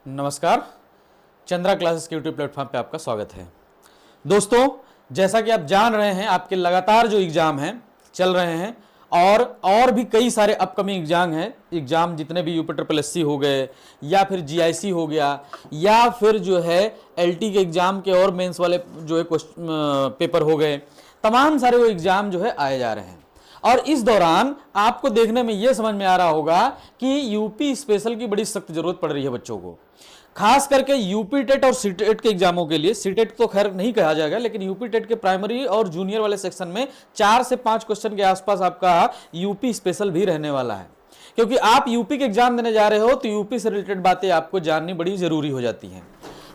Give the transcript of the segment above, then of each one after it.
नमस्कार, चंद्रा क्लासेस के YouTube platform पे आपका स्वागत है। दोस्तों, जैसा कि आप जान रहे हैं, आपके लगातार जो एग्ज़ाम हैं चल रहे हैं और भी कई सारे अपकमिंग एग्ज़ाम जितने भी यूपीट्रिपलएससी हो गए या फिर जीआईसी हो गया या फिर जो है एलटी के एग्ज़ाम के और मेंस वाले जो है पेपर हो गए, तमाम सारे वो एग्ज़ाम जो है आए जा रहे हैं। और इस दौरान आपको देखने में यह समझ में आ रहा होगा कि यूपी स्पेशल की बड़ी सख्त जरूरत पड़ रही है बच्चों को, खास करके यूपी टेट और सीटेट के एग्जामों के लिए। सीटेट तो खैर नहीं कहा जाएगा, लेकिन यूपी टेट के प्राइमरी और जूनियर वाले सेक्शन में 4 से 5 क्वेश्चन के आसपास आपका यूपी स्पेशल भी रहने वाला है, क्योंकि आप यूपी के एग्जाम देने जा रहे हो तो यूपी से रिलेटेड बातें आपको जाननी बड़ी जरूरी हो जाती हैं।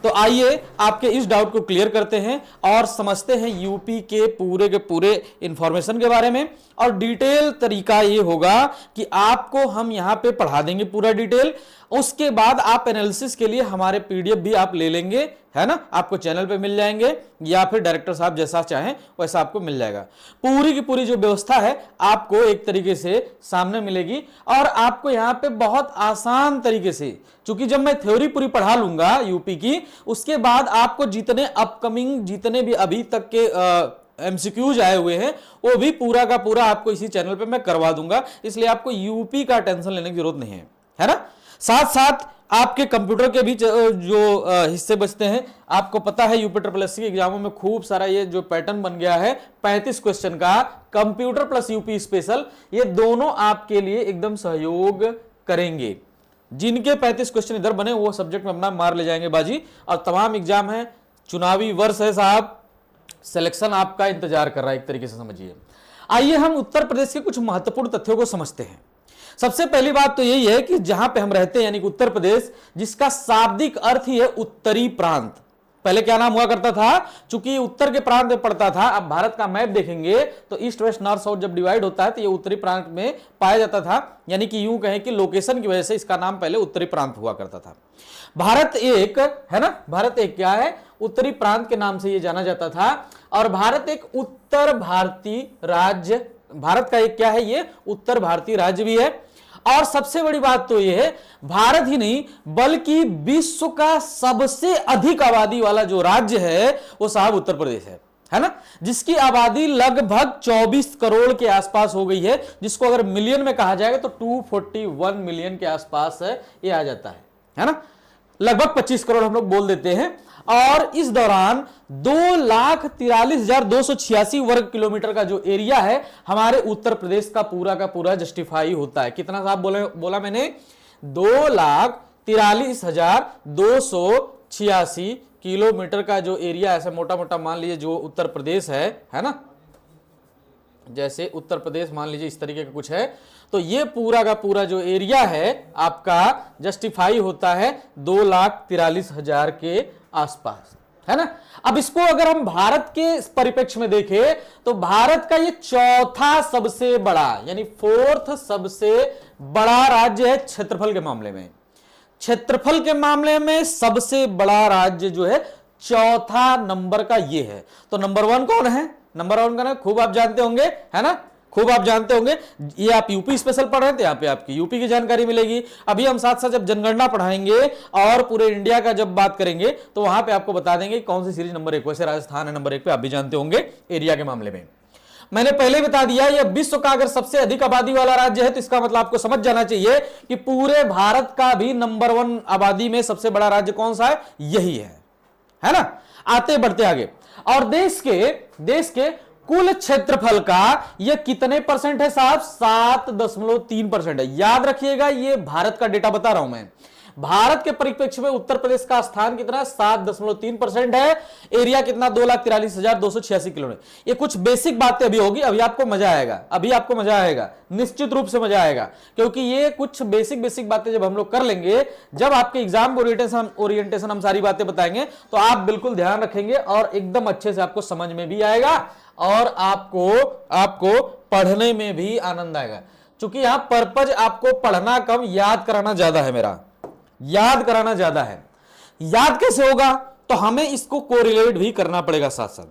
तो आइए आपके इस डाउट को क्लियर करते हैं और समझते हैं यूपी के पूरे इंफॉर्मेशन के बारे में। और डिटेल तरीका ये होगा कि आपको हम यहां पे पढ़ा देंगे पूरा डिटेल, उसके बाद आप एनालिसिस के लिए हमारे पीडीएफ भी आप ले लेंगे, है ना, आपको चैनल पे मिल जाएंगे या फिर डायरेक्टर साहब जैसा चाहें वैसा आपको मिल जाएगा। पूरी की पूरी जो व्यवस्था है आपको एक तरीके से सामने मिलेगी और आपको यहां पे बहुत आसान तरीके से, क्योंकि जब मैं थ्योरी पूरी पढ़ा लूंगा यूपी की, उसके बाद आपको जितने अपकमिंग जितने भी अभी तक के एमसीक्यूज आए हुए हैं वो भी पूरा का पूरा आपको इसी चैनल पे मैं करवा दूंगा, इसलिए आपको यूपी का टेंशन लेने की जरूरत नहीं है ना। साथ साथ आपके कंप्यूटर के भी जो हिस्से बचते हैं, आपको पता है यूपीट्रिपलएससी के एग्जामों में खूब सारा ये जो पैटर्न बन गया है 35 क्वेश्चन का, कंप्यूटर प्लस यूपी स्पेशल, ये दोनों आपके लिए एकदम सहयोग करेंगे। जिनके 35 क्वेश्चन इधर बने वो सब्जेक्ट में अपना मार ले जाएंगे बाजी। और तमाम एग्जाम है, चुनावी वर्ष है साहब, सिलेक्शन आपका इंतजार कर रहा है, एक तरीके से समझिए। आइए हम उत्तर प्रदेश के कुछ महत्वपूर्ण तथ्यों को समझते हैं। सबसे पहली बात तो यही है कि जहां पे हम रहते हैं यानी कि उत्तर प्रदेश, जिसका शाब्दिक अर्थ ही है उत्तरी प्रांत। पहले क्या नाम हुआ करता था, चूंकि उत्तर के प्रांत में पड़ता था। अब भारत का मैप देखेंगे तो ईस्ट वेस्ट नॉर्थ साउथ जब डिवाइड होता है तो ये उत्तरी प्रांत में पाया जाता था, यानी कि यूं कहें कि लोकेशन की वजह से इसका नाम पहले उत्तरी प्रांत हुआ करता था। भारत एक है ना, भारत एक क्या है, उत्तरी प्रांत के नाम से यह जाना जाता था। और भारत एक उत्तर भारतीय राज्य, भारत का एक क्या है, ये उत्तर भारतीय राज्य भी है। और सबसे बड़ी बात तो यह है, भारत ही नहीं बल्कि विश्व का सबसे अधिक आबादी वाला जो राज्य है वो साहब उत्तर प्रदेश है ना, जिसकी आबादी लगभग 24 करोड़ के आसपास हो गई है, जिसको अगर मिलियन में कहा जाएगा तो 241 मिलियन के आसपास ये आ जाता है ना, लगभग 25 करोड़ हम लोग बोल देते हैं। और इस दौरान 2,43,286 वर्ग किलोमीटर का जो एरिया है हमारे उत्तर प्रदेश का पूरा जस्टिफाई होता है। कितना साहब बोला मैंने, 2,43,286 किलोमीटर का जो एरिया, ऐसा मोटा मोटा मान लीजिए जो उत्तर प्रदेश है ना, जैसे उत्तर प्रदेश मान लीजिए इस तरीके का कुछ है, तो ये पूरा का पूरा जो एरिया है आपका जस्टिफाई होता है 2,43,000 के आसपास, है ना। अब इसको अगर हम भारत के परिप्रेक्ष्य में देखें तो भारत का ये चौथा सबसे बड़ा यानी 4th सबसे बड़ा राज्य है क्षेत्रफल के मामले में। क्षेत्रफल के मामले में सबसे बड़ा राज्य जो है चौथा नंबर का ये है। तो नंबर 1 कौन है, नंबर 1 का ना खूब आप जानते होंगे, है ना, खूब आप जानते होंगे। ये आप यूपी स्पेशल पढ़ रहे हैं तो यहाँ पे आपकी यूपी की जानकारी मिलेगी। अभी हम साथ साथ जब जनगणना पढ़ाएंगे और पूरे इंडिया का जब बात करेंगे तो वहां पे आपको बता देंगे कौन सी सीरीज नंबर 1, वैसे राजस्थान है नंबर 1 पे, आप भी जानते होंगे एरिया के मामले में। मैंने पहले बता दिया यह विश्व का अगर सबसे अधिक आबादी वाला राज्य है तो इसका मतलब आपको समझ जाना चाहिए कि पूरे भारत का भी नंबर 1 आबादी में सबसे बड़ा राज्य कौन सा है, यही है ना। आते बढ़ते आगे, और देश के कुल क्षेत्रफल का यह कितने परसेंट है साहब, 7.3% है। याद रखिएगा ये भारत का डेटा बता रहा हूं मैं। भारत के परिप्रेक्ष्य में उत्तर प्रदेश का स्थान कितना, 7.3% है। एरिया कितना, 2,43,286 किलोमीटर। ये कुछ बेसिक बातें अभी होगी, अभी आपको मजा आएगा, निश्चित रूप से मजा आएगा, क्योंकि ये कुछ बेसिक बातें जब हम लोग कर लेंगे, जब आपके एग्जाम ओरिएंटेशन हम सारी बातें बताएंगे तो आप बिल्कुल ध्यान रखेंगे और एकदम अच्छे से आपको समझ में भी आएगा और आपको पढ़ने में भी आनंद आएगा। क्योंकि यहां पर्पज आपको पढ़ना कम, याद कराना ज्यादा है। मेरा याद कराना ज्यादा है। याद कैसे होगा, तो हमें इसको कोरिलेट भी करना पड़ेगा साथ साथ।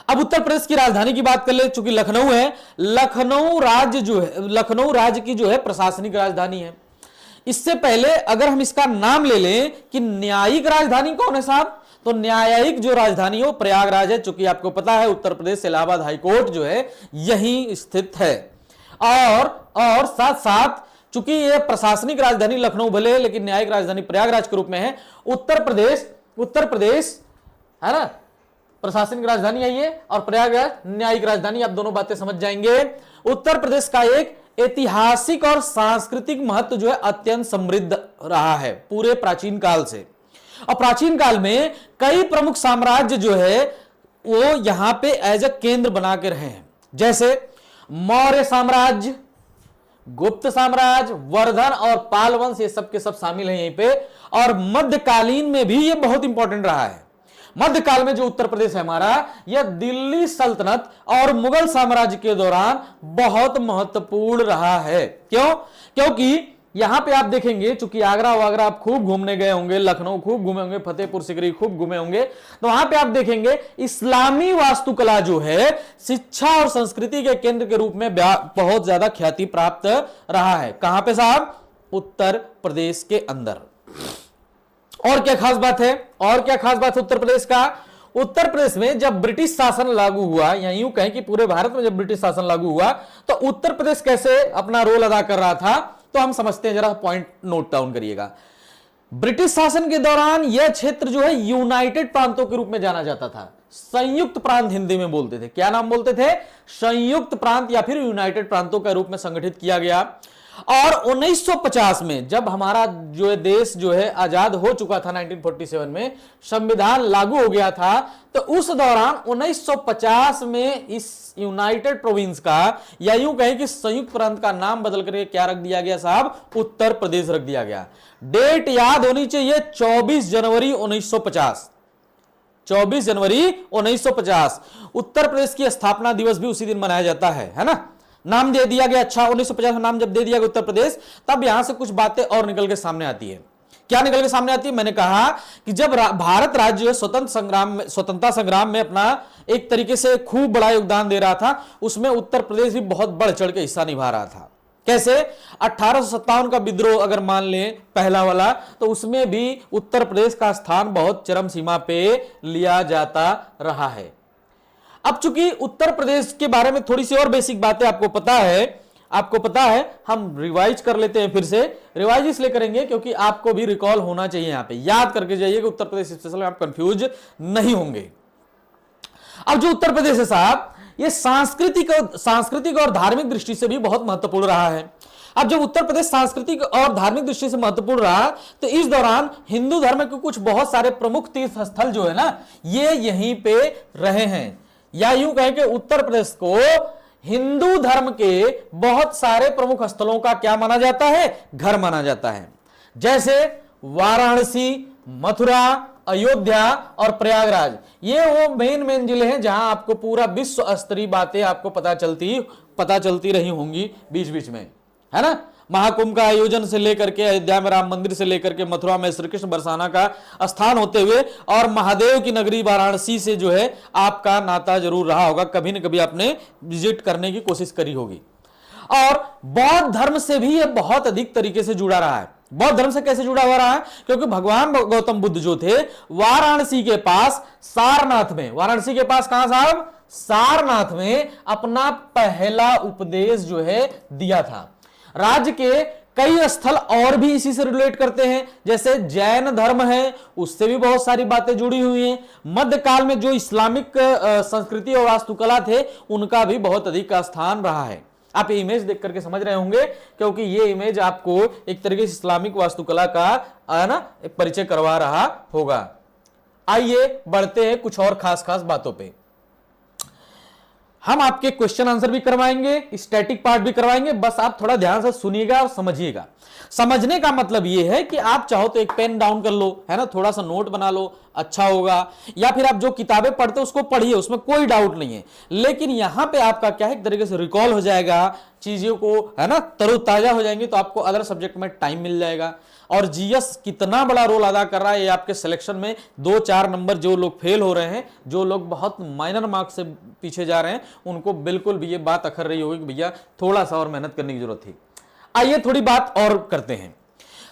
अब उत्तर प्रदेश की राजधानी की बात कर ले, चूंकि लखनऊ है, लखनऊ राज्य की जो है प्रशासनिक राजधानी है। इससे पहले अगर हम इसका नाम ले लें कि न्यायिक राजधानी कौन है साहब, तो न्यायिक जो राजधानी हो प्रयागराज है। चूंकि आपको पता है उत्तर प्रदेश इलाहाबाद हाईकोर्ट जो है यहीं स्थित है। और साथ साथ चूंकि ये प्रशासनिक राजधानी लखनऊ भले है, लेकिन न्यायिक राजधानी प्रयागराज के रूप में है। उत्तर प्रदेश है ना, प्रशासनिक राजधानी है ये, और प्रयागराज न्यायिक राजधानी। आप दोनों बातें समझ जाएंगे। उत्तर प्रदेश का एक ऐतिहासिक और सांस्कृतिक महत्व जो है अत्यंत समृद्ध रहा है पूरे प्राचीन काल से। और प्राचीन काल में कई प्रमुख साम्राज्य जो है वो यहां पे एज ए केंद्र बना के रहे हैं, जैसे मौर्य साम्राज्य, गुप्त साम्राज्य, वर्धन और पाल वंश, ये सब के सब शामिल हैं यहीं पे। और मध्यकालीन में भी ये बहुत इंपॉर्टेंट रहा है। मध्यकाल में जो उत्तर प्रदेश है हमारा, यह दिल्ली सल्तनत और मुगल साम्राज्य के दौरान बहुत महत्वपूर्ण रहा है। क्यों? क्योंकि यहां पे आप देखेंगे, चूंकि आगरा वागरा आप खूब घूमने गए होंगे, लखनऊ खूब घूमे होंगे, फतेहपुर सिकरी खूब घूमे होंगे, तो वहां पे आप देखेंगे इस्लामी वास्तुकला जो है शिक्षा और संस्कृति के केंद्र के रूप में बहुत ज्यादा ख्याति प्राप्त रहा है। कहां पे साहब? उत्तर प्रदेश के अंदर। और क्या खास बात है? और क्या खास बात है उत्तर प्रदेश का? उत्तर प्रदेश में जब ब्रिटिश शासन लागू हुआ, या यूं कहें कि पूरे भारत में जब ब्रिटिश शासन लागू हुआ, तो उत्तर प्रदेश कैसे अपना रोल अदा कर रहा था, तो हम समझते हैं। जरा पॉइंट नोट डाउन करिएगा। ब्रिटिश शासन के दौरान यह क्षेत्र जो है यूनाइटेड प्रांतों के रूप में जाना जाता था। संयुक्त प्रांत हिंदी में बोलते थे। क्या नाम बोलते थे? संयुक्त प्रांत या फिर यूनाइटेड प्रांतों के रूप में संगठित किया गया। और 1950 में जब हमारा जो है देश जो है आजाद हो चुका था, 1947 में संविधान लागू हो गया था, तो उस दौरान 1950 में इस यूनाइटेड प्रोविंस का, या यूं कहें कि संयुक्त प्रांत का नाम बदल करके क्या रख दिया गया साहब? उत्तर प्रदेश रख दिया गया। डेट याद होनी चाहिए, 24 जनवरी 1950। 24 जनवरी 1950 उत्तर प्रदेश की स्थापना दिवस भी उसी दिन मनाया जाता है ना। नाम दे दिया गया। अच्छा, 1950 में नाम जब दे दिया गया उत्तर प्रदेश, तब यहां से कुछ बातें और निकल के सामने आती है। क्या निकल के सामने आती है? मैंने कहा कि जब भारत राज्य स्वतंत्रता संग्राम में अपना एक तरीके से खूब बड़ा योगदान दे रहा था, उसमें उत्तर प्रदेश भी बहुत बढ़ चढ़ के हिस्सा निभा रहा था। कैसे? 1857 का विद्रोह अगर मान लें पहला वाला, तो उसमें भी उत्तर प्रदेश का स्थान बहुत चरम सीमा पे लिया जाता रहा है। अब चूंकि उत्तर प्रदेश के बारे में थोड़ी सी और बेसिक बातें आपको पता है, हम रिवाइज कर लेते हैं। फिर से रिवाइज इसलिए करेंगे क्योंकि आपको भी रिकॉल होना चाहिए, यहां पे याद करके जाइए कि उत्तर प्रदेश स्पेशल में आप कंफ्यूज नहीं होंगे। अब जो उत्तर प्रदेश है साहब, ये सांस्कृतिक और धार्मिक दृष्टि से भी बहुत महत्वपूर्ण रहा है। अब जब उत्तर प्रदेश सांस्कृतिक और धार्मिक दृष्टि से महत्वपूर्ण रहा, तो इस दौरान हिंदू धर्म के कुछ बहुत सारे प्रमुख तीर्थ स्थल जो है ना, ये यहीं पे रहे हैं। या यूं कहें कि उत्तर प्रदेश को हिंदू धर्म के बहुत सारे प्रमुख स्थलों का क्या माना जाता है? घर माना जाता है। जैसे वाराणसी, मथुरा, अयोध्या और प्रयागराज, ये वो मेन जिले हैं जहां आपको पूरा विश्व स्तरीय बातें आपको पता चलती रही होंगी बीच बीच में, है ना। महाकुंभ का आयोजन से लेकर के, अयोध्या में राम मंदिर से लेकर के, मथुरा में श्री कृष्ण बरसाना का स्थान होते हुए, और महादेव की नगरी वाराणसी से जो है आपका नाता जरूर रहा होगा, कभी न कभी आपने विजिट करने की कोशिश करी होगी। और बौद्ध धर्म से भी यह बहुत अधिक तरीके से जुड़ा रहा है। बौद्ध धर्म से कैसे जुड़ा हुआ रहा है? क्योंकि भगवान गौतम बुद्ध जो थे, वाराणसी के पास सारनाथ में, वाराणसी के पास कहां साहब? सारनाथ में अपना पहला उपदेश जो है दिया था। राज्य के कई स्थल और भी इसी से रिलेट करते हैं, जैसे जैन धर्म है, उससे भी बहुत सारी बातें जुड़ी हुई हैं। मध्यकाल में जो इस्लामिक संस्कृति और वास्तुकला थे, उनका भी बहुत अधिक स्थान रहा है। आप ये इमेज देख करके समझ रहे होंगे, क्योंकि ये इमेज आपको एक तरीके से इस्लामिक वास्तुकला का ना एक परिचय करवा रहा होगा। आइए बढ़ते हैं कुछ और खास बातों पे। हम आपके क्वेश्चन आंसर भी करवाएंगे, स्टैटिक पार्ट भी करवाएंगे, बस आप थोड़ा ध्यान से सुनिएगा और समझिएगा। समझने का मतलब यह है कि आप चाहो तो एक पेन डाउन कर लो, है ना, थोड़ा सा नोट बना लो, अच्छा होगा। या फिर आप जो किताबें पढ़ते हो उसको पढ़िए, उसमें कोई डाउट नहीं है। लेकिन यहां पे आपका क्या है, एक तरीके से रिकॉल हो जाएगा, चीजों को, है ना, तरोताजा हो जाएंगे, तो आपको अदर सब्जेक्ट में टाइम मिल जाएगा। और जीएस कितना बड़ा रोल अदा कर रहा है ये आपके सिलेक्शन में। 2-4 नंबर जो लोग फेल हो रहे हैं, जो लोग बहुत माइनर मार्क्स से पीछे जा रहे हैं, उनको बिल्कुल भी ये बात अखर रही होगी कि भैया थोड़ा सा और मेहनत करने की जरूरत थी। आइए थोड़ी बात और करते हैं।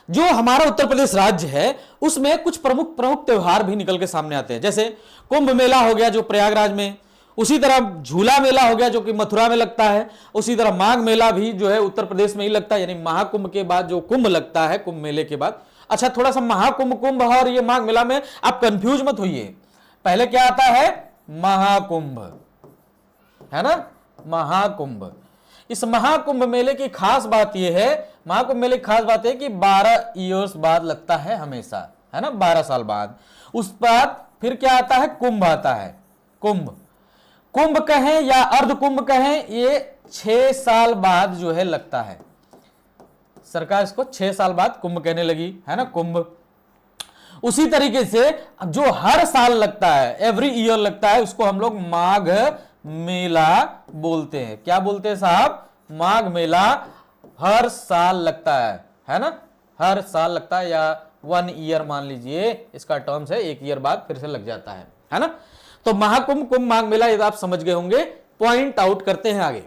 जो हमारा उत्तर प्रदेश राज्य है उसमें कुछ प्रमुख प्रमुख त्योहार भी निकल के सामने आते हैं, जैसे कुंभ मेला हो गया जो प्रयागराज में, उसी तरह झूला मेला हो गया जो कि मथुरा में लगता है, उसी तरह माघ मेला भी जो है उत्तर प्रदेश में ही लगता है, यानी महाकुंभ के बाद जो कुंभ लगता है, कुंभ मेले के बाद। अच्छा, थोड़ा सा महाकुंभ, कुंभ और ये माघ मेला में आप कंफ्यूज मत होइए, पहले क्या आता है? महाकुंभ, है ना, महाकुंभ। इस महाकुंभ मेले की खास बात यह है, महाकुंभ मेले की खास बात है कि 12 ईयर्स बाद लगता है हमेशा, है ना, 12 साल बाद। उस बाद फिर क्या आता है? कुंभ आता है। कुंभ, कुंभ कहें या अर्ध कुंभ कहें, ये 6 साल बाद जो है लगता है। सरकार इसको 6 साल बाद कुंभ कहने लगी, है ना, कुंभ। उसी तरीके से जो हर साल लगता है, एवरी ईयर लगता है, उसको हम लोग माघ मेला बोलते हैं। क्या बोलते हैं साहब? माघ मेला हर साल लगता है ना, हर साल लगता है, या 1 ईयर मान लीजिए इसका टर्म्स है, 1 ईयर बाद फिर से लग जाता है ना। तो महाकुंभ, कुंभ, माघ मेला ये आप समझ गए होंगे। पॉइंट आउट करते हैं आगे।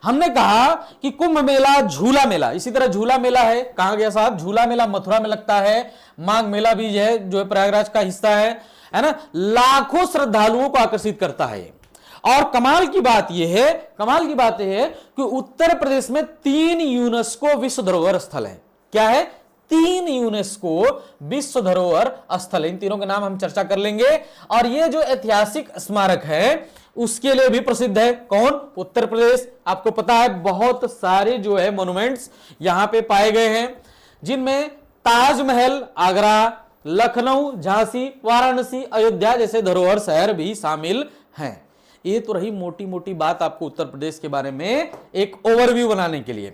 हमने कहा कि कुंभ मेला, झूला मेला, इसी तरह झूला मेला है, कहां गया साहब? झूला मेला मथुरा में लगता है, माघ मेला भी है जो है प्रयागराज का हिस्सा है ना। लाखों श्रद्धालुओं को आकर्षित करता है। और कमाल की बात यह है, कमाल की बात यह है कि उत्तर प्रदेश में 3 यूनेस्को विश्व धरोहर स्थल है। क्या है? 3 यूनेस्को विश्व धरोहर स्थल। इन तीनों के नाम हम चर्चा कर लेंगे। और ये जो ऐतिहासिक स्मारक है उसके लिए भी प्रसिद्ध है। कौन? उत्तर प्रदेश। आपको पता है बहुत सारे जो है मोन्यूमेंट्स यहां पे पाए गए हैं, जिनमें ताजमहल आगरा, लखनऊ, झांसी, वाराणसी, अयोध्या जैसे धरोहर शहर भी शामिल हैं। ये तो रही मोटी मोटी बात आपको उत्तर प्रदेश के बारे में एक ओवरव्यू बनाने के लिए।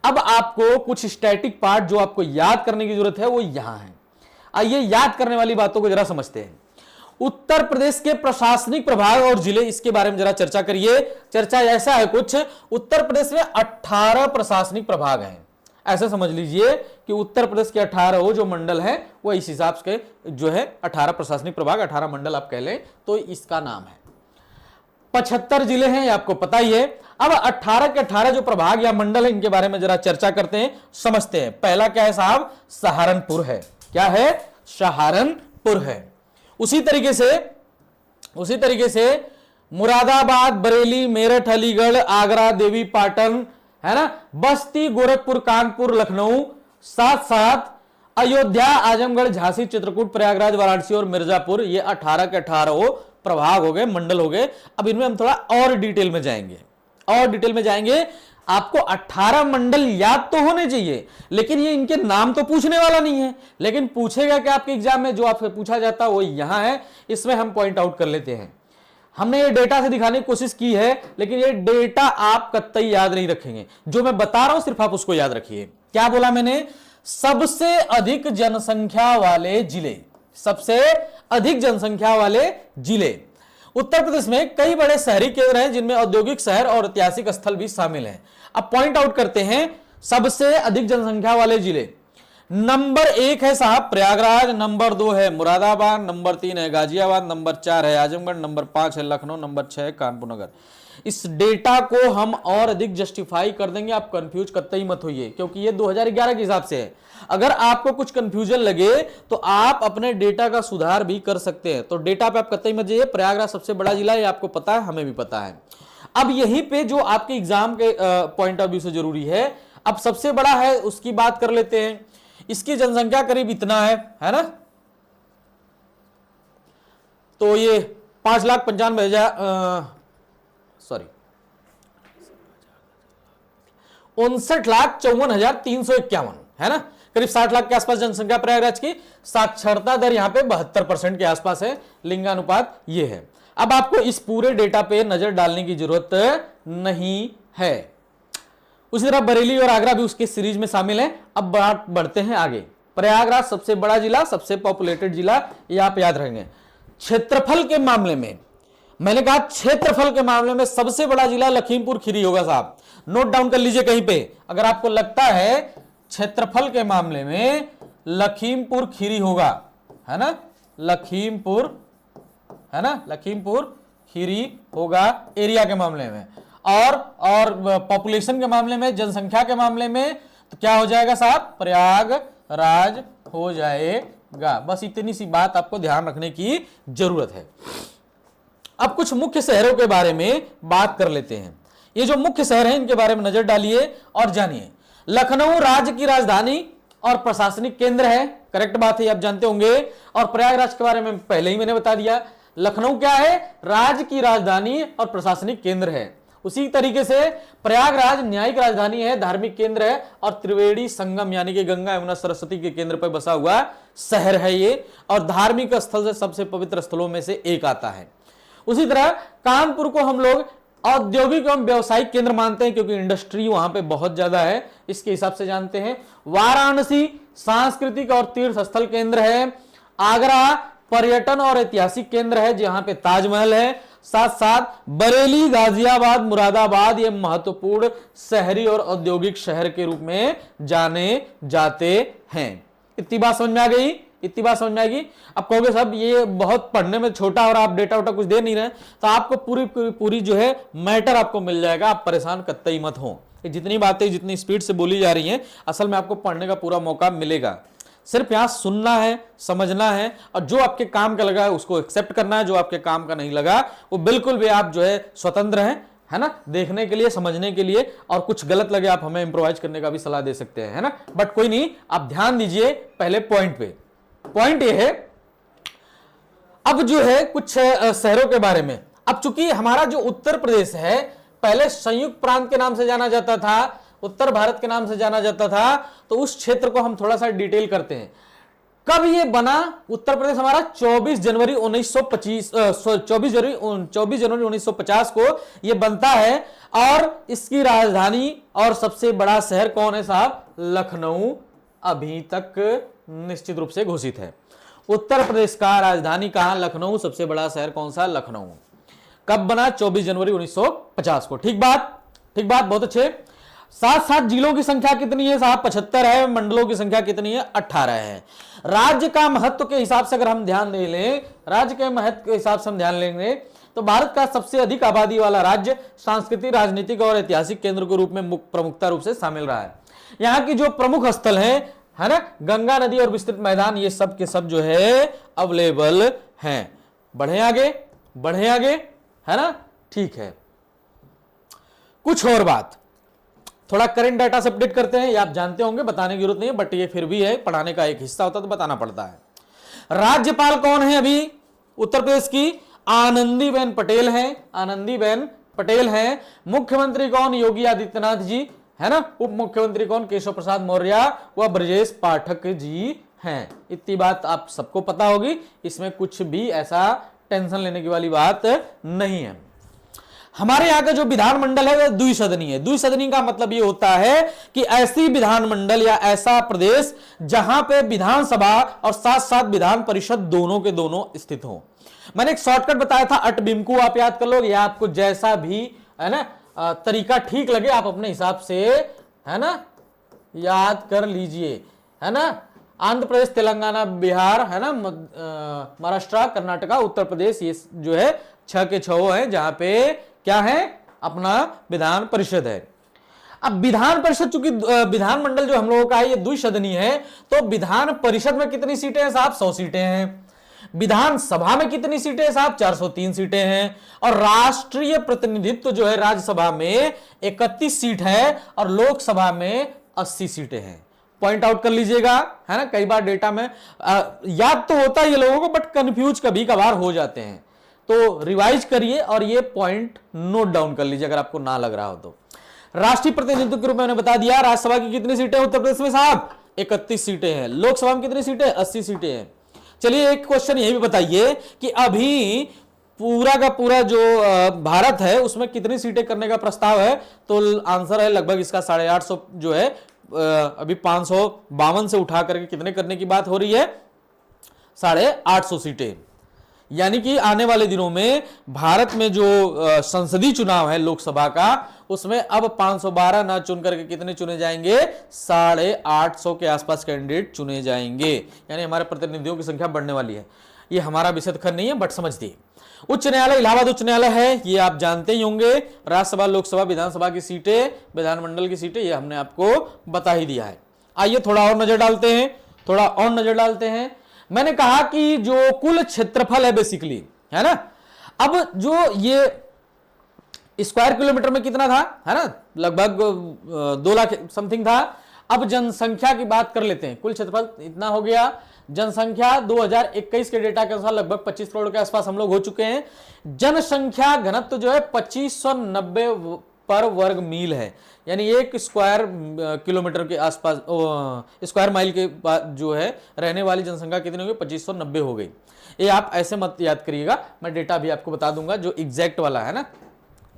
अब आपको कुछ स्टैटिक पार्ट जो आपको याद करने की जरूरत है वो यहां है। आइए याद करने वाली बातों को जरा समझते हैं। उत्तर प्रदेश के प्रशासनिक प्रभाग और जिले, इसके बारे में जरा चर्चा करिए। चर्चा ऐसा है कुछ, उत्तर प्रदेश में 18 प्रशासनिक प्रभाग हैं। ऐसे समझ लीजिए कि उत्तर प्रदेश के 18 जो मंडल हैं वो इस हिसाब से जो है 18 प्रशासनिक प्रभाग, 18 मंडल आप कह लें तो इसका नाम है। 75 जिले हैं, ये आपको पता ही है। अब 18 के 18 जो प्रभाग या मंडल है इनके बारे में जरा चर्चा करते हैं, समझते हैं। पहला क्या है साहब? सहारनपुर है। क्या है? सहारनपुर है। उसी तरीके से मुरादाबाद, बरेली, मेरठ, अलीगढ़, आगरा, देवी पाटन, है ना, बस्ती, गोरखपुर, कानपुर, लखनऊ, साथ साथ अयोध्या, आजमगढ़, झांसी, चित्रकूट, प्रयागराज, वाराणसी और मिर्जापुर, ये 18 के 18 प्रभाग हो गए, मंडल हो गए। अब इनमें हम थोड़ा और डिटेल में जाएंगे। आपको 18 मंडल याद तो होने चाहिए, लेकिन ये इनके नाम तो पूछने वाला नहीं है। लेकिन पूछेगा कि आपके एग्जाम में जो आपसे पूछा जाता है वो यहां है। इसमें हम पॉइंट आउट कर लेते हैं। हमने ये डेटा से दिखाने की कोशिश की है, लेकिन ये डेटा आप कतई याद नहीं रखेंगे। जो मैं बता रहा हूं सिर्फ आप उसको याद रखिए। क्या बोला मैंने? सबसे अधिक जनसंख्या वाले जिले, सबसे अधिक जनसंख्या वाले जिले। उत्तर प्रदेश में कई बड़े शहरी केंद्र हैं जिनमें औद्योगिक शहर और ऐतिहासिक स्थल भी शामिल हैं। अब पॉइंट आउट करते हैं सबसे अधिक जनसंख्या वाले जिले। नंबर 1 है साहब प्रयागराज, नंबर 2 है मुरादाबाद, नंबर 3 है गाजियाबाद, नंबर 4 है आजमगढ़, नंबर 5 है लखनऊ, नंबर 6 है कानपुर नगर। इस डेटा को हम और अधिक जस्टिफाई कर देंगे, आप कंफ्यूज कतई मत होइए, क्योंकि ये 2011 के हिसाब से है। अगर आपको कुछ कंफ्यूजन लगे तो आप अपने डेटा का सुधार भी कर सकते हैं। तो डेटा पे आप कतई मत जाइए। प्रयागराज सबसे बड़ा जिला है, आपको पता है, हमें भी पता है। अब यहीं पे जो आपके एग्जाम के पॉइंट ऑफ व्यू से जरूरी है, अब सबसे बड़ा है उसकी बात कर लेते हैं। इसकी जनसंख्या करीब इतना है ना, तो ये 5,95,000 सॉरी 59,54,351 है ना, करीब 60 लाख के आसपास जनसंख्या प्रयागराज की। साक्षरता दर यहां पे 72% के आसपास है। लिंगानुपात ये है। अब आपको इस पूरे डेटा पे नजर डालने की जरूरत नहीं है। उसी तरह बरेली और आगरा भी उसके सीरीज में शामिल है। अब बात बढ़ते हैं आगे। प्रयागराज सबसे बड़ा जिला, सबसे पॉपुलेटेड जिला, ये आप याद रखेंगे। क्षेत्रफल के मामले में मैंने कहा, क्षेत्रफल के मामले में सबसे बड़ा जिला लखीमपुर खीरी होगा साहब। नोट डाउन कर लीजिए कहीं पे, अगर आपको लगता है क्षेत्रफल के मामले में लखीमपुर खीरी होगा, है ना, लखीमपुर, है ना, लखीमपुर खीरी होगा एरिया के मामले में। और पॉपुलेशन के मामले में, जनसंख्या के मामले में, तो क्या हो जाएगा साहब? राज हो जाएगा। बस इतनी सी बात आपको ध्यान रखने की जरूरत है। अब कुछ मुख्य शहरों के बारे में बात कर लेते हैं। ये जो मुख्य शहर हैं इनके बारे में नजर डालिए और जानिए। लखनऊ राज्य की राजधानी और प्रशासनिक केंद्र है, करेक्ट बात है, आप जानते होंगे। और प्रयागराज के बारे में पहले ही मैंने बता दिया। लखनऊ क्या है? राज्य की राजधानी और प्रशासनिक केंद्र है। उसी तरीके से प्रयागराज न्यायिक राजधानी है, धार्मिक केंद्र है, और त्रिवेणी संगम यानी कि गंगा यमुना सरस्वती के केंद्र पर बसा हुआ शहर है ये, और धार्मिक स्थल से सबसे पवित्र स्थलों में से एक आता है। उसी तरह कानपुर को हम लोग औद्योगिक एवं व्यावसायिक केंद्र मानते हैं, क्योंकि इंडस्ट्री वहां पे बहुत ज्यादा है, इसके हिसाब से जानते हैं। वाराणसी सांस्कृतिक और तीर्थ स्थल केंद्र है। आगरा पर्यटन और ऐतिहासिक केंद्र है, जहां पे ताजमहल है। साथ साथ बरेली, गाजियाबाद, मुरादाबाद ये महत्वपूर्ण शहरी और औद्योगिक शहर के रूप में जाने जाते हैं। इतनी बात समझ में आ गई? इतनी बात समझ में आएगी। अब कहोगे साहब ये बहुत पढ़ने में छोटा और आप डेटा वोटा कुछ दे नहीं रहे, तो आपको पूरी जो है मैटर आपको मिल जाएगा, आप परेशान कतई मत हो। जितनी बातें जितनी स्पीड से बोली जा रही हैं, असल में आपको पढ़ने का पूरा मौका मिलेगा। सिर्फ यहां सुनना है, समझना है, और जो आपके काम का लगा है उसको एक्सेप्ट करना है, जो आपके काम का नहीं लगा वो बिल्कुल भी आप जो है स्वतंत्र हैं, है ना, देखने के लिए, समझने के लिए। और कुछ गलत लगे आप हमें इंप्रोवाइज करने का भी सलाह दे सकते हैं, है ना, बट कोई नहीं, आप ध्यान दीजिए पहले पॉइंट पे। पॉइंट ये है, अब जो है कुछ शहरों के बारे में। अब चूंकि हमारा जो उत्तर प्रदेश है पहले संयुक्त प्रांत के नाम से जाना जाता था, उत्तर भारत के नाम से जाना जाता था, तो उस क्षेत्र को हम थोड़ा सा डिटेल करते हैं। कब ये बना उत्तर प्रदेश हमारा? 24 जनवरी 1950 को ये बनता है। और इसकी राजधानी और सबसे बड़ा शहर कौन है साहब? लखनऊ अभी तक निश्चित रूप से घोषित है। उत्तर प्रदेश का राजधानी कहां? लखनऊ। सबसे बड़ा शहर कौन सा? लखनऊ। कब बना? 24 जनवरी 1950 को। ठीक बात, ठीक बात, बहुत अच्छे। साथ साथ जिलों की संख्या कितनी है साहब? 75 है। मंडलों की संख्या कितनी है? 18 है। राज्य का महत्व के हिसाब से अगर हम ध्यान दे लें, राज्य के महत्व के हिसाब से हम ध्यान लेंगे तो भारत का सबसे अधिक आबादी वाला राज्य सांस्कृतिक, राजनीतिक और ऐतिहासिक केंद्र के रूप में प्रमुखता रूप से शामिल रहा है। यहाँ की जो प्रमुख स्थल है ना, गंगा नदी और विस्तृत मैदान, ये सब के सब जो है अवेलेबल हैं। बढ़े आगे, बढ़े आगे, है ना, ठीक है। कुछ और बात, थोड़ा करंट डाटा से अपडेट करते हैं। ये आप जानते होंगे, बताने की जरूरत नहीं है, बट ये फिर भी है, पढ़ाने का एक हिस्सा होता है तो बताना पड़ता है। राज्यपाल कौन है अभी उत्तर प्रदेश की? आनंदीबेन पटेल हैं, आनंदीबेन पटेल हैं। मुख्यमंत्री कौन? योगी आदित्यनाथ जी, है ना। उप मुख्यमंत्री कौन? केशव प्रसाद मौर्य व ब्रजेश पाठक जी हैं। इतनी बात आप सबको पता होगी, इसमें कुछ भी ऐसा टेंशन लेने की वाली बात नहीं है। हमारे यहाँ का जो विधानमंडल है वह द्विसदनीय है। द्विसदनीय का मतलब ये होता है कि ऐसी विधानमंडल या ऐसा प्रदेश जहां पे विधानसभा और साथ साथ विधान परिषद दोनों के दोनों स्थित हो। मैंने एक शॉर्टकट बताया था, अटबिम्कु आप याद कर लो, या आपको जैसा भी, है ना, तरीका ठीक लगे आप अपने हिसाब से, है ना, याद कर लीजिए, है ना। आंध्र प्रदेश, तेलंगाना, बिहार, है ना, महाराष्ट्र, कर्नाटका, उत्तर प्रदेश, ये जो है 6 के 6 है, जहां पे क्या है? अपना विधान परिषद है। अब विधान परिषद, चूंकि विधानमंडल जो हम लोगों का है ये द्विसदनीय है, तो विधान परिषद में कितनी सीटें हैं साहब? 100 सीटें हैं। विधानसभा में कितनी सीटें हैं साहब? 403 सीटें हैं। और राष्ट्रीय प्रतिनिधित्व जो है राज्यसभा में 31 सीट है और लोकसभा में 80 सीटें हैं। पॉइंट आउट कर लीजिएगा, है ना। कई बार डेटा में याद तो होता है ये लोगों को, बट कंफ्यूज कभी कभार हो जाते हैं, तो रिवाइज करिए और ये पॉइंट नोट डाउन कर लीजिए अगर आपको ना लग रहा हो तो। राष्ट्रीय प्रतिनिधित्व के रूप में मैंने बता दिया, राज्यसभा की कितनी सीटें उत्तर प्रदेश में साहब? 31 सीटें हैं। लोकसभा में कितनी सीटें? 80 सीटें हैं। चलिए एक क्वेश्चन ये भी बताइए कि अभी पूरा का पूरा जो भारत है उसमें कितनी सीटें करने का प्रस्ताव है? तो आंसर है लगभग इसका 850 जो है, अभी 552 से उठा करके कितने करने की बात हो रही है? 850 सीटें। यानी कि आने वाले दिनों में भारत में जो संसदीय चुनाव है लोकसभा का, उसमें अब 512 ना चुन करके कितने चुने जाएंगे? 850 के आसपास कैंडिडेट चुने जाएंगे। यानी हमारे प्रतिनिधियों की संख्या बढ़ने वाली है। ये हमारा विषय खैर नहीं है, बट समझ दिए। उच्च न्यायालय, इलाहाबाद उच्च न्यायालय है, ये आप जानते ही होंगे। राज्यसभा, लोकसभा, विधानसभा की सीटें, विधानमंडल की सीटें, ये हमने आपको बता ही दिया है। आइए थोड़ा और नजर डालते हैं, थोड़ा और नजर डालते हैं। मैंने कहा कि जो कुल क्षेत्रफल है बेसिकली, है ना, अब जो ये स्क्वायर किलोमीटर में कितना था, है ना, लगभग 2 लाख समथिंग था। अब जनसंख्या की बात कर लेते हैं। कुल क्षेत्रफल इतना हो गया, जनसंख्या 2021 के डेटा के अनुसार लगभग 25 करोड़ के आसपास हम लोग हो चुके हैं। जनसंख्या घनत्व जो है 2590 पर वर्ग मील है, यानी 1 स्क्वायर किलोमीटर के आसपास, स्क्वायर माइल के जो है रहने वाली जनसंख्या कितनी हो गई, 2590 हो गई। ये आप ऐसे मत याद करिएगा, मैं डेटा भी आपको बता दूंगा जो एग्जैक्ट वाला है ना,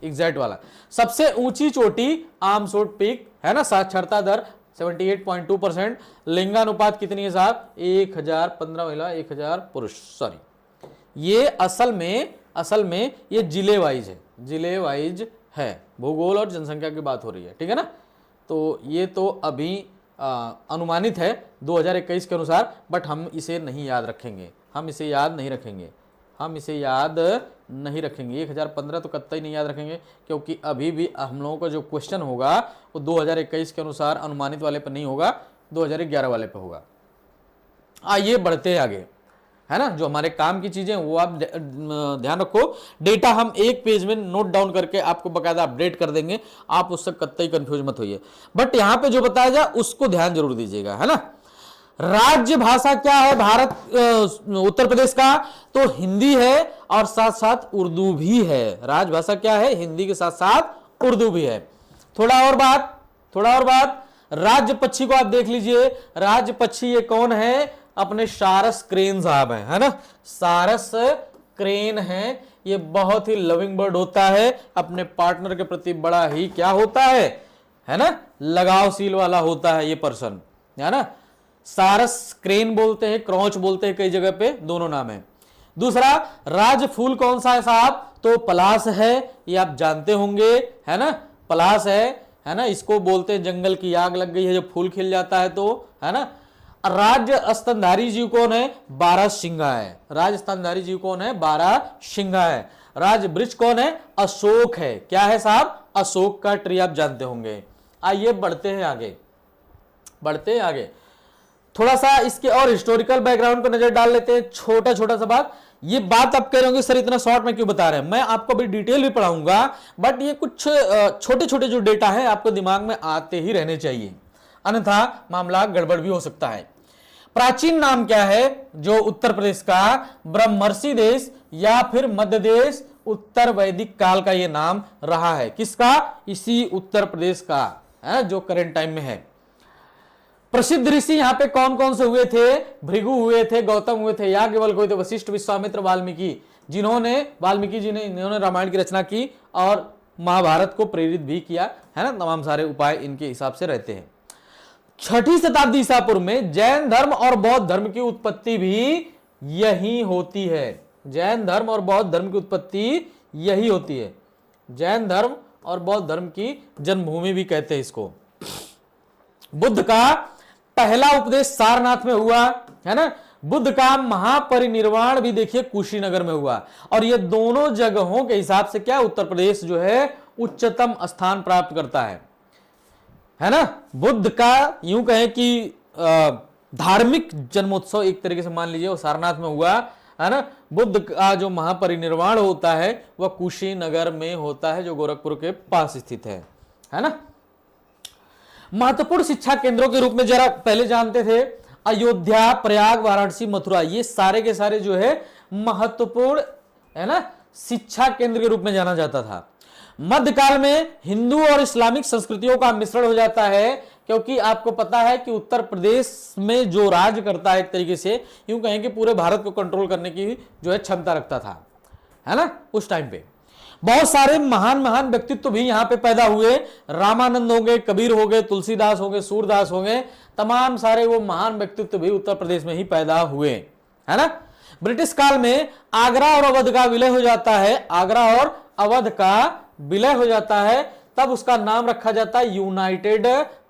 एग्जैक्ट वाला। सबसे ऊंची चोटी आर्मसोर्ड पीक है ना, साक्षरता दर 78.2%। लिंगानुपात कितनी है साहब, 1015 महिला 1000 पुरुष। सॉरी, ये असल में ये जिले वाइज है, जिले वाइज है, भूगोल और जनसंख्या की बात हो रही है, ठीक है ना। तो ये तो अभी अनुमानित है 2021 के अनुसार, बट हम इसे नहीं याद रखेंगे, हम इसे याद नहीं रखेंगे, हम इसे याद नहीं रखेंगे। 1015 तो कतई नहीं याद रखेंगे, क्योंकि अभी भी हम लोगों का जो क्वेश्चन होगा वो 2021 के अनुसार अनुमानित वाले पर नहीं होगा, 2011 वाले पे होगा। आइए बढ़ते हैं आगे, है ना। जो हमारे काम की चीजें वो आप ध्यान रखो। डेटा हम एक पेज में नोट डाउन करके आपको बकायदा अपडेट कर देंगे, आप उससे कतई कंफ्यूज मत होइए। बट यहां पे जो बताया जाए उसको ध्यान जरूर दीजिएगा, है ना। राज्य भाषा क्या है भारत उत्तर प्रदेश का, तो हिंदी है और साथ साथ उर्दू भी है। राजभाषा क्या है, हिंदी के साथ साथ उर्दू भी है। थोड़ा और बात, राज्य पक्षी को आप देख लीजिए। राज्य पक्षी ये कौन है, अपने सारस क्रेन साहब हैं, है ना। सारस क्रेन है, ये बहुत ही लविंग बर्ड होता है, अपने पार्टनर के प्रति बड़ा ही क्या होता है ना, लगावशील वाला होता है ये पर्सन, है ना। सारस क्रेन बोलते हैं, क्रॉच बोलते हैं, कई जगह पे दोनों नाम है। दूसरा, राज फूल कौन सा है साहब, तो पलाश है, ये आप जानते होंगे, है ना, पलाश है ना। इसको बोलते हैं जंगल की आग लग गई है जब फूल खिल जाता है तो, है ना। राज स्तनधारी जीव कौन है, 12 सिंघा है। राज स्तनधारी जीव कौन है, 12 सिंघा है। राज वृक्ष कौन है, अशोक है। क्या है साहब, अशोक का ट्री, आप जानते होंगे। आइए बढ़ते हैं आगे, थोड़ा सा इसके और हिस्टोरिकल बैकग्राउंड पर नजर डाल लेते हैं। छोटा सा बात, ये बात आप कह रहे होंगे सर इतना शॉर्ट में क्यों बता रहे हैं, मैं आपको अभी डिटेल भी पढ़ाऊंगा, बट ये कुछ छोटे जो डेटा है आपको दिमाग में आते ही रहने चाहिए, अन्यथा मामला गड़बड़ भी हो सकता है। प्राचीन नाम क्या है जो उत्तर प्रदेश का, ब्रह्मर्षि देश या फिर मध्य देश, उत्तर वैदिक काल का ये नाम रहा है। किसका, इसी उत्तर प्रदेश का, है जो करेंट टाइम में है। प्रसिद्ध ऋषि यहाँ पे कौन कौन से हुए थे, भृगु हुए थे, गौतम हुए थे, याज्ञवल्क्य हुए थे, वशिष्ठ, विश्वामित्र, वाल्मीकि, वाल्मीकि जी ने इन्होंने रामायण की रचना की और महाभारत को प्रेरित भी किया, है ना। तमाम सारे उपाय इनके हिसाब से रहते हैं। 6ठी शताब्दी ईसा पूर्व में जैन धर्म और बौद्ध धर्म की उत्पत्ति भी यही होती है। जैन धर्म और बौद्ध धर्म की उत्पत्ति यही होती है। जैन धर्म और बौद्ध धर्म की जन्मभूमि भी कहते हैं इसको। बुद्ध का पहला उपदेश सारनाथ में हुआ, है ना। बुद्ध का महापरिनिर्वाण भी देखिए कुशीनगर में हुआ, और ये दोनों जगहों के हिसाब से क्या उत्तर प्रदेश जो है उच्चतम स्थान प्राप्त करता है ना। बुद्ध का यूं कहें कि धार्मिक जन्मोत्सव एक तरीके से मान लीजिए वो सारनाथ में हुआ, है ना। बुद्ध का जो महापरिनिर्वाण होता है वह कुशीनगर में होता है, जो गोरखपुर के पास स्थित है ना। महत्वपूर्ण शिक्षा केंद्रों के रूप में जरा पहले जानते थे, अयोध्या, प्रयाग, वाराणसी, मथुरा, ये सारे के सारे जो है महत्वपूर्ण, है ना, शिक्षा केंद्र के रूप में जाना जाता था। मध्यकाल में हिंदू और इस्लामिक संस्कृतियों का मिश्रण हो जाता है, क्योंकि आपको पता है कि उत्तर प्रदेश में जो राज करता है एक तरीके से यूं कहें कि पूरे भारत को कंट्रोल करने की जो है क्षमता रखता था, है ना। उस टाइम पे बहुत सारे महान व्यक्तित्व भी यहां पे पैदा हुए। रामानंद हो गए, कबीर हो गए, तुलसीदास हो गए, सूरदास हो गए, तमाम सारे वो महान व्यक्तित्व भी उत्तर प्रदेश में ही पैदा हुए, है ना। ब्रिटिश काल में आगरा और अवध का विलय हो जाता है, आगरा और अवध का विलय हो जाता है, तब उसका नाम रखा जाता है यूनाइटेड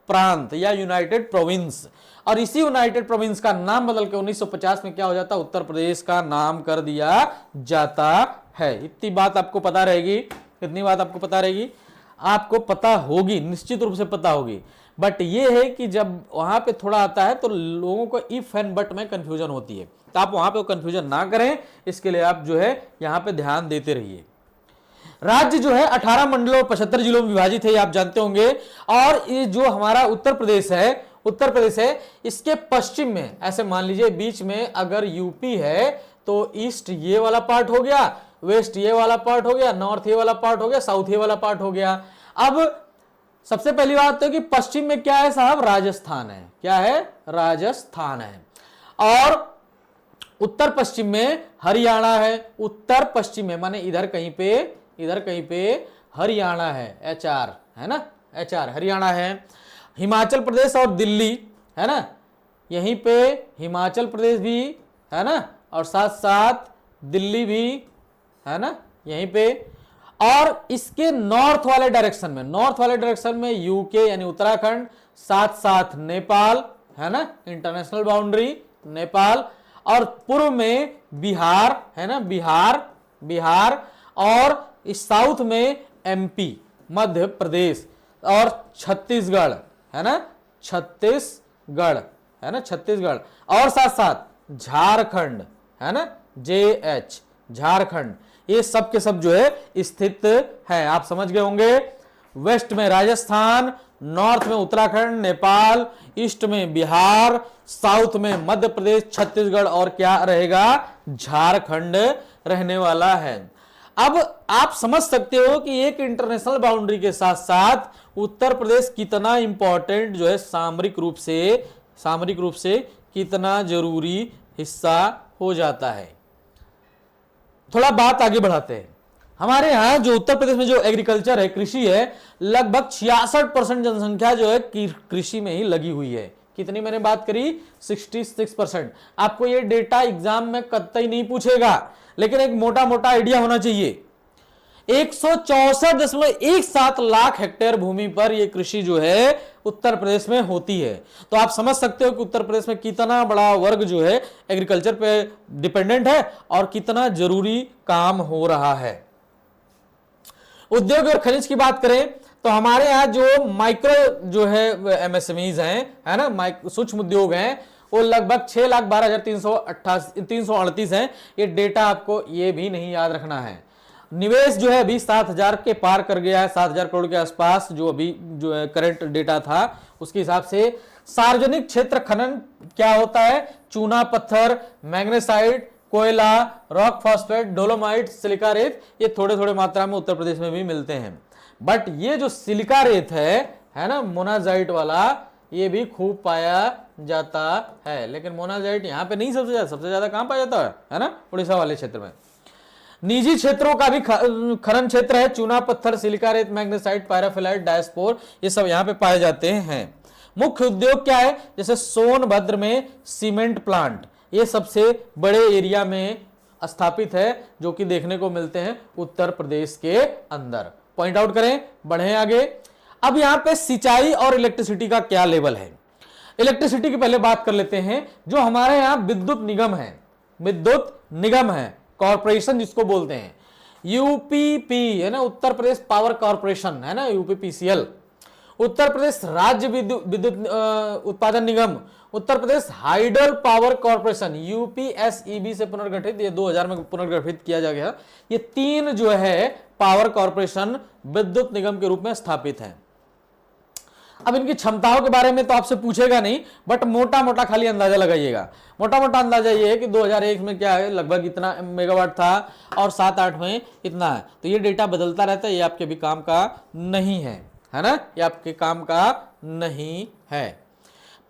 प्रांत या यूनाइटेड प्रोविंस, और इसी यूनाइटेड प्रोविंस का नाम बदल के 1950 में क्या हो जाता है, उत्तर प्रदेश का नाम कर दिया जाता है। इतनी बात आपको पता रहेगी, कितनी बात आपको पता रहेगी, आपको पता होगी, निश्चित रूप से पता होगी। बट ये है कि जब वहां पे थोड़ा आता है तो लोगों को इफ एंड बट में कंफ्यूजन होती है, तो आप वहां पे कंफ्यूजन ना करें, इसके लिए आप जो है यहां पे ध्यान देते रहिए। राज्य जो है 18 मंडलों और 75 जिलों में विभाजित है, ये आप जानते होंगे। और ये जो हमारा उत्तर प्रदेश है, इसके पश्चिम में, ऐसे मान लीजिए बीच में अगर यूपी है तो ईस्ट ये वाला पार्ट हो गया, वेस्ट ये वाला पार्ट हो गया, नॉर्थ ये वाला पार्ट हो गया, साउथ ये वाला पार्ट हो गया। अब सबसे पहली बात तो कि पश्चिम में क्या है साहब, राजस्थान है। क्या है, राजस्थान है। और उत्तर पश्चिम में हरियाणा है। उत्तर पश्चिम में माने इधर कहीं पे हरियाणा है, HR है ना, HR हरियाणा है। हिमाचल प्रदेश और दिल्ली है ना, यहीं पे हिमाचल प्रदेश भी है ना, और साथ साथ दिल्ली भी है ना यहीं पे। और इसके नॉर्थ वाले डायरेक्शन में यूके यानी उत्तराखंड, साथ साथ नेपाल है ना, इंटरनेशनल बाउंड्री नेपाल। और पूर्व में बिहार है ना, बिहार। और इस साउथ में MP मध्य प्रदेश और छत्तीसगढ़ है ना, छत्तीसगढ़। और साथ साथ झारखंड है ना, JH झारखंड। ये सब के सब जो है स्थित है, आप समझ गए होंगे। वेस्ट में राजस्थान, नॉर्थ में उत्तराखंड नेपाल, ईस्ट में बिहार, साउथ में मध्य प्रदेश छत्तीसगढ़, और क्या रहेगा, झारखंड रहने वाला है। अब आप समझ सकते हो कि एक इंटरनेशनल बाउंड्री के साथ साथ उत्तर प्रदेश कितना इंपॉर्टेंट जो है सामरिक रूप से कितना जरूरी हिस्सा हो जाता है। थोड़ा बात आगे बढ़ाते हैं। हमारे यहां जो उत्तर प्रदेश में जो एग्रीकल्चर है, कृषि है, लगभग 66% जनसंख्या जो है कृषि में ही लगी हुई है। कितनी मैंने बात करी, 66%। आपको ये डेटा एग्जाम में कतई नहीं पूछेगा, लेकिन एक मोटा मोटा आइडिया होना चाहिए। 164.17 लाख हेक्टेयर भूमि पर यह कृषि जो है उत्तर प्रदेश में होती है। तो आप समझ सकते हो कि उत्तर प्रदेश में कितना बड़ा वर्ग जो है एग्रीकल्चर पे डिपेंडेंट है और कितना जरूरी काम हो रहा है। उद्योग और खनिज की बात करें तो हमारे यहाँ जो माइक्रो जो है MSMEs हैं है ना, सूक्ष्म उद्योग हैं, वो लगभग 6,12,338 हैं। ये डेटा आपको ये भी नहीं याद रखना है। निवेश जो है अभी 7,000 के पार कर गया है, 7,000 करोड़ के आसपास जो अभी जो है करंट डेटा था उसके हिसाब से। सार्वजनिक क्षेत्र खनन क्या होता है, चूना पत्थर, मैग्नेसाइट, कोयला, रॉक फॉस्फेट, डोलोमाइट, सिलिका रेत, ये थोड़े थोड़े मात्रा में उत्तर प्रदेश में भी मिलते हैं। बट ये जो सिलिका रेत है ना, मोनाजाइट वाला, ये भी खूब पाया जाता है। लेकिन मोनाजाइट यहाँ पे नहीं सबसे ज्यादा कहां पाया जाता है ना, उड़ीसा वाले क्षेत्र में। निजी क्षेत्रों का भी खनन क्षेत्र है, चूना पत्थर, सिलिका रेत, मैग्नेसाइट, पैराफिलाइट, डायस्पोर, ये सब यहाँ पे पाए जाते हैं। मुख्य उद्योग क्या है, जैसे सोनभद्र में सीमेंट प्लांट, ये सबसे बड़े एरिया में स्थापित है, जो कि देखने को मिलते हैं उत्तर प्रदेश के अंदर। पॉइंट आउट करें, बढ़े आगे। अब यहां पे सिंचाई और इलेक्ट्रिसिटी का क्या लेवल है। इलेक्ट्रिसिटी की पहले बात कर लेते हैं। जो हमारे यहां विद्युत निगम है, कॉर्पोरेशन जिसको बोलते हैं, UPP है ना, उत्तर प्रदेश पावर कॉर्पोरेशन है ना, UPPCL, उत्तर प्रदेश राज्य विद्युत उत्पादन निगम, Uttar Pradesh hydel power corporation, UPSEB से पुनर्गठित, ये 2000 में पुनर्गठित किया जा गया। ये तीन जो है पावर कॉर्पोरेशन विद्युत निगम के रूप में स्थापित है। अब इनकी क्षमताओं के बारे में तो आपसे पूछेगा नहीं, बट मोटा मोटा खाली अंदाजा लगाइएगा। मोटा मोटा अंदाजा ये है कि 2001 में क्या है, लगभग इतना मेगावाट था और 7-8 में इतना है। तो ये डेटा बदलता रहता है, ये आपके भी काम का नहीं है ना, ये आपके काम का नहीं है।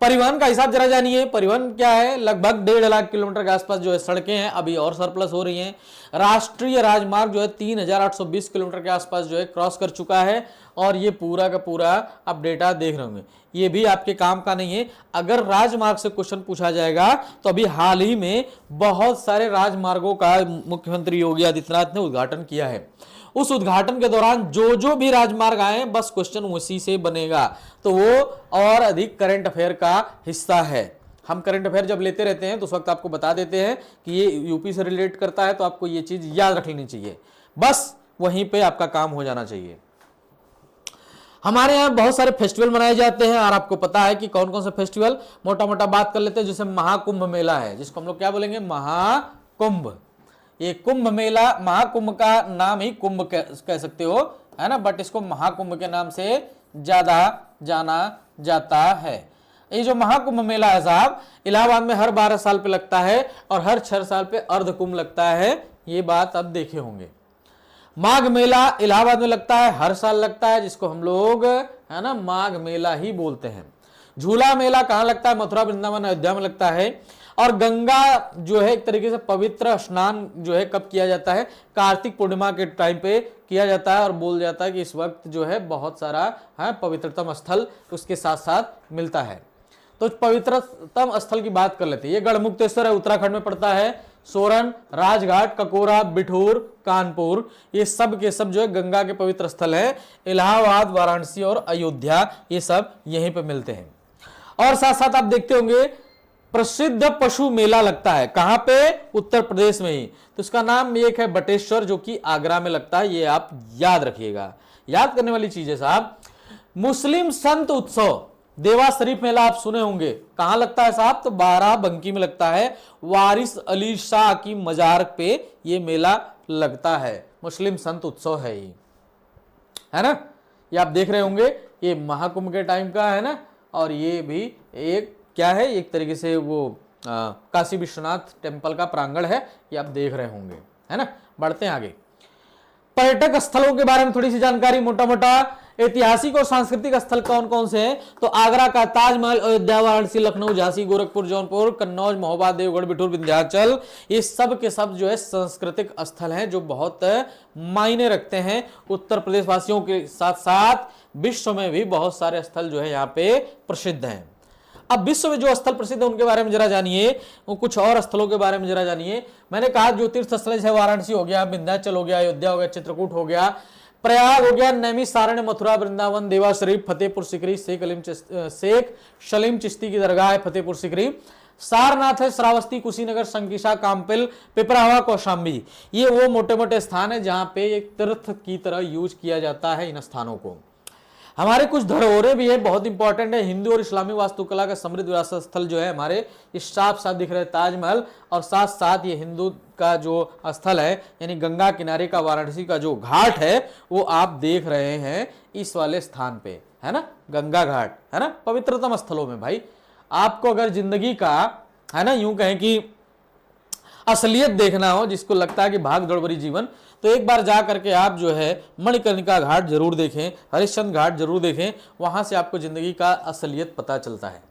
परिवहन का हिसाब जरा जानिए। परिवहन क्या है, लगभग 1.5 लाख किलोमीटर के आसपास जो है सड़कें हैं, अभी और सरप्लस हो रही हैं। राष्ट्रीय राजमार्ग जो है 3,820 किलोमीटर के आसपास जो है क्रॉस कर चुका है। और ये पूरा का पूरा आप डेटा देख रहे होंगे, ये भी आपके काम का नहीं है। अगर राजमार्ग से क्वेश्चन पूछा जाएगा तो अभी हाल ही में बहुत सारे राजमार्गों का मुख्यमंत्री योगी आदित्यनाथ ने उद्घाटन किया है। उस उद्घाटन के दौरान जो जो भी राजमार्ग आए, बस क्वेश्चन उसी से बनेगा, तो वो और अधिक करंट अफेयर का हिस्सा है। हम करंट अफेयर जब लेते रहते हैं तो उस वक्त आपको बता देते हैं कि ये यूपी से रिलेट करता है, तो आपको ये चीज याद रख लेनी चाहिए, बस वहीं पे आपका काम हो जाना चाहिए। हमारे यहाँ बहुत सारे फेस्टिवल मनाए जाते हैं और आपको पता है कि कौन कौन से फेस्टिवल, मोटा मोटा बात कर लेते हैं। जैसे महाकुंभ मेला है, जिसको हम लोग क्या बोलेंगे, महाकुंभ। ये कुंभ मेला, महाकुंभ का नाम ही कुंभ कह सकते हो, है ना, बट इसको महाकुंभ के नाम से ज्यादा जाना जाता है। ये जो महाकुंभ मेला है साहब, इलाहाबाद में हर 12 साल पे लगता है और हर 6 साल पे अर्ध कुंभ लगता है। ये बात अब देखे होंगे। माघ मेला इलाहाबाद में लगता है, हर साल लगता है, जिसको हम लोग, है ना, माघ मेला ही बोलते हैं। झूला मेला कहाँ लगता है, मथुरा वृंदावन अयोध्या में लगता है। और गंगा जो है एक तरीके से पवित्र स्नान जो है कब किया जाता है, कार्तिक पूर्णिमा के टाइम पे किया जाता है। और बोल जाता है कि इस वक्त जो है बहुत सारा है पवित्रतम स्थल उसके साथ साथ मिलता है। तो पवित्रतम स्थल की बात कर लेते हैं। ये गढ़मुक्तेश्वर है, उत्तराखंड में पड़ता है। सोरन, राजघाट, ककोरा, बिठूर, कानपुर, ये सब के सब जो है गंगा के पवित्र स्थल है। इलाहाबाद, वाराणसी और अयोध्या ये सब यहीं पे मिलते हैं। और साथ साथ आप देखते होंगे प्रसिद्ध पशु मेला लगता है, कहां पे, उत्तर प्रदेश में ही। तो इसका नाम एक है बटेश्वर, जो कि आगरा में लगता है। ये आप याद रखिएगा, याद करने वाली चीज है साहब। मुस्लिम संत उत्सव देवा शरीफ मेला आप सुने होंगे, कहां लगता है साहब, तो बाराबंकी में लगता है। वारिस अली शाह की मजार पे ये मेला लगता है। मुस्लिम संत उत्सव है ये, है ना। ये आप देख रहे होंगे, ये महाकुंभ के टाइम का है ना। और ये भी एक क्या है, एक तरीके से वो काशी विश्वनाथ टेम्पल का प्रांगण है, ये आप देख रहे होंगे, है ना। बढ़ते हैं आगे। पर्यटक स्थलों के बारे में थोड़ी सी जानकारी, मोटा मोटा ऐतिहासिक और सांस्कृतिक स्थल कौन कौन से हैं, तो आगरा का ताजमहल, अयोध्या, वाराणसी, लखनऊ, झांसी, गोरखपुर, जौनपुर, कन्नौज, महोबा, देवगढ़, बिठूर, विंध्याचल, ये सब के सब जो है सांस्कृतिक स्थल हैं जो बहुत मायने रखते हैं उत्तर प्रदेश वासियों के साथ साथ विश्व में भी बहुत सारे स्थल जो है यहाँ पे प्रसिद्ध हैं। अब विश्व में जो स्थल प्रसिद्ध है उनके बारे में जरा जानिए, वो कुछ और स्थलों के बारे में जरा जानिए। मैंने कहा जो तीर्थ स्थल है, वाराणसी हो गया, विंध्याचल हो गया, अयोध्या हो गया, चित्रकूट हो गया, प्रयाग हो गया, नैमिषारण्य, मथुरा वृंदावन, देवा शरीफ, फतेहपुर सीकरी, शेख सलीम चिश्ती की दरगाह है फतेहपुर सीकरी, सारनाथ है, श्रावस्ती, कुशीनगर, संकिसा, काम्पिल, पिपरावा, कौशाम्बी। ये वो मोटे मोटे स्थान है जहां पे एक तीर्थ की तरह यूज किया जाता है इन स्थानों को। हमारे कुछ धरोहरें भी है, बहुत इंपॉर्टेंट है। हिंदू और इस्लामी वास्तुकला का समृद्ध विरासत स्थल जो है हमारे, इस साफ साफ दिख रहे हैं ताजमहल, और साथ साथ ये हिंदू का जो स्थल है यानी गंगा किनारे का वाराणसी का जो घाट है वो आप देख रहे हैं इस वाले स्थान पे, है ना, गंगा घाट, है ना, पवित्रतम स्थलों में। भाई आपको अगर जिंदगी का, है ना, यूं कहें कि असलियत देखना हो, जिसको लगता है कि भाग दौड़ भरी जीवन, तो एक बार जा करके आप जो है मणिकर्णिका घाट जरूर देखें, हरिश्चंद्र घाट जरूर देखें, वहां से आपको जिंदगी का असलियत पता चलता है।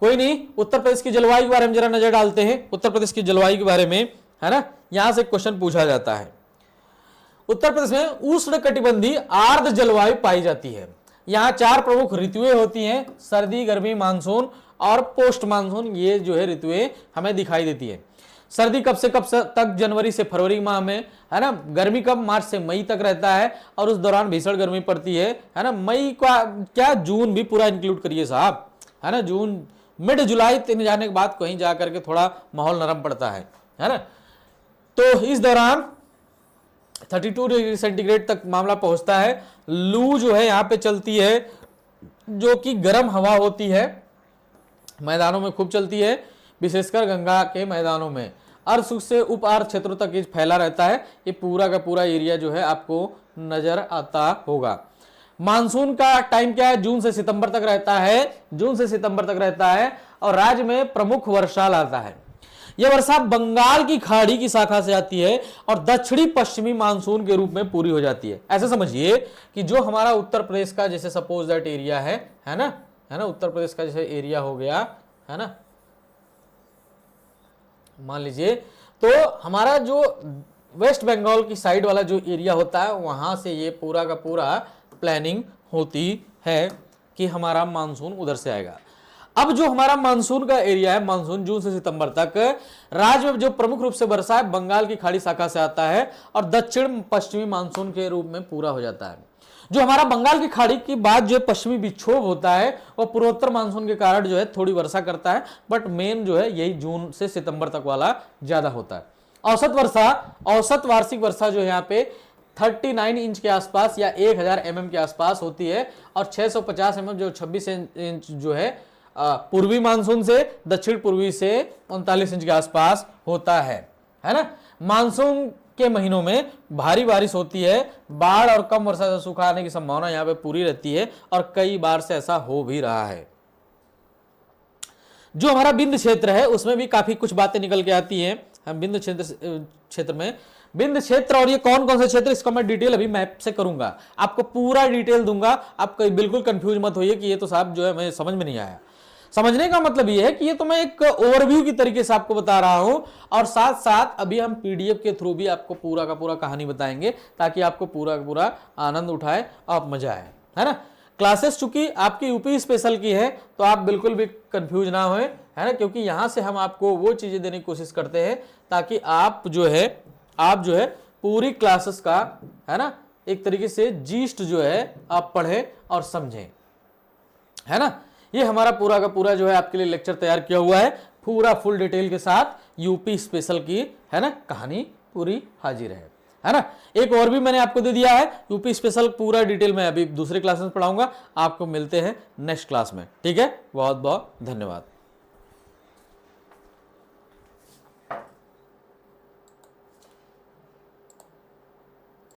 कोई नहीं, उत्तर प्रदेश की जलवायु के बारे में जरा नजर डालते हैं। उत्तर प्रदेश की जलवायु के बारे में, है ना, यहां से क्वेश्चन पूछा जाता है। उत्तर प्रदेश में उष्ण कटिबंधीय आर्द्र जलवायु पाई जाती है। यहाँ 4 प्रमुख ऋतुएं होती हैं, सर्दी, गर्मी, मानसून और पोस्ट मानसून। ये जो है ऋतुएं हमें दिखाई देती है। सर्दी कब से कब तक, जनवरी से फरवरी माह में, है ना। गर्मी कब, मार्च से मई तक रहता है और उस दौरान भीषण गर्मी पड़ती है ना। मई का क्या, जून भी पूरा इंक्लूड करिए साहब, है ना। जून, मिड जुलाई तक जाने के बाद कहीं जा करके थोड़ा माहौल नरम पड़ता है ना। तो इस दौरान 32 डिग्री सेंटीग्रेड तक मामला पहुंचता है। लू जो है यहाँ पे चलती है, जो कि गर्म हवा होती है, मैदानों में खूब चलती है, विशेषकर गंगा के मैदानों में। अर्ध से उप अर्ध क्षेत्रों तक ये फैला रहता है। ये पूरा का पूरा एरिया जो है आपको नजर आता होगा। मानसून का टाइम क्या है, जून से सितंबर तक रहता है, जून से सितंबर तक रहता है, और राज्य में प्रमुख वर्षा लाता है। यह वर्षा बंगाल की खाड़ी की शाखा से आती है और दक्षिणी पश्चिमी मानसून के रूप में पूरी हो जाती है। ऐसे समझिए कि जो हमारा उत्तर प्रदेश का जैसे सपोज दैट एरिया है ना, उत्तर प्रदेश का जैसे एरिया हो गया, है ना, मान लीजिए, तो हमारा जो वेस्ट बंगाल की साइड वाला जो एरिया होता है, वहां से ये पूरा का पूरा प्लानिंग होती है कि हमारा मानसून उधर से आएगा। अब जो हमारा मानसून का एरिया है, मानसून जून से सितंबर तक, राज्य में जो प्रमुख रूप से वर्षा है बंगाल की खाड़ी शाखा से आता है और दक्षिण पश्चिमी मानसून के रूप में पूरा हो जाता है। जो हमारा बंगाल की खाड़ी की बाद जो पश्चिमी विक्षोभ होता है वो पूर्वोत्तर मानसून के कारण जो है थोड़ी वर्षा करता है, बट मेन जो है यही जून से सितंबर तक वाला ज्यादा होता है। औसत वर्षा, औसत वार्षिक वर्षा जो है यहाँ पे 39 इंच के आसपास या 1000 mm के आसपास होती है, और 650 mm जो 26 इंच जो है पूर्वी मानसून से दक्षिण पूर्वी से 39 इंच के आसपास होता है ना। मानसून के महीनों में भारी बारिश होती है, बाढ़ और कम वर्षा से सूखा आने की संभावना यहाँ पे पूरी रहती है, और कई बार से ऐसा हो भी रहा है। जो हमारा बिंद क्षेत्र है उसमें भी काफी कुछ बातें निकल के आती हैं। हम बिंद क्षेत्र में बिंद क्षेत्र और ये कौन कौन से क्षेत्र, इसका मैं डिटेल अभी मैप से करूंगा, आपको पूरा डिटेल दूंगा। आप बिल्कुल कंफ्यूज मत होइए कि ये तो साहब जो है मैं समझ में नहीं आया। समझने का मतलब ये है कि ये तो मैं एक ओवरव्यू की तरीके से आपको बता रहा हूं, और साथ साथ अभी हम पीडीएफ के थ्रू भी आपको पूरा का पूरा कहानी बताएंगे, ताकि आपको पूरा का पूरा आनंद उठाए और मजा आए, है ना। क्लासेस चूंकि आपकी यूपी स्पेशल की है तो आप बिल्कुल भी कंफ्यूज ना होए, है ना, क्योंकि यहां से हम आपको वो चीजें देने की कोशिश करते हैं ताकि आप जो है पूरी क्लासेस का, है ना, एक तरीके से जीस्ट जो है आप पढ़ें और समझें, है ना। ये हमारा पूरा का पूरा जो है आपके लिए लेक्चर तैयार किया हुआ है, पूरा फुल डिटेल के साथ यूपी स्पेशल की, है ना, कहानी पूरी हाजिर है ना। एक और भी मैंने आपको दे दिया है यूपी स्पेशल, पूरा डिटेल में अभी दूसरे क्लास में पढ़ाऊंगा। आपको मिलते हैं नेक्स्ट क्लास में, ठीक है। बहुत बहुत धन्यवाद।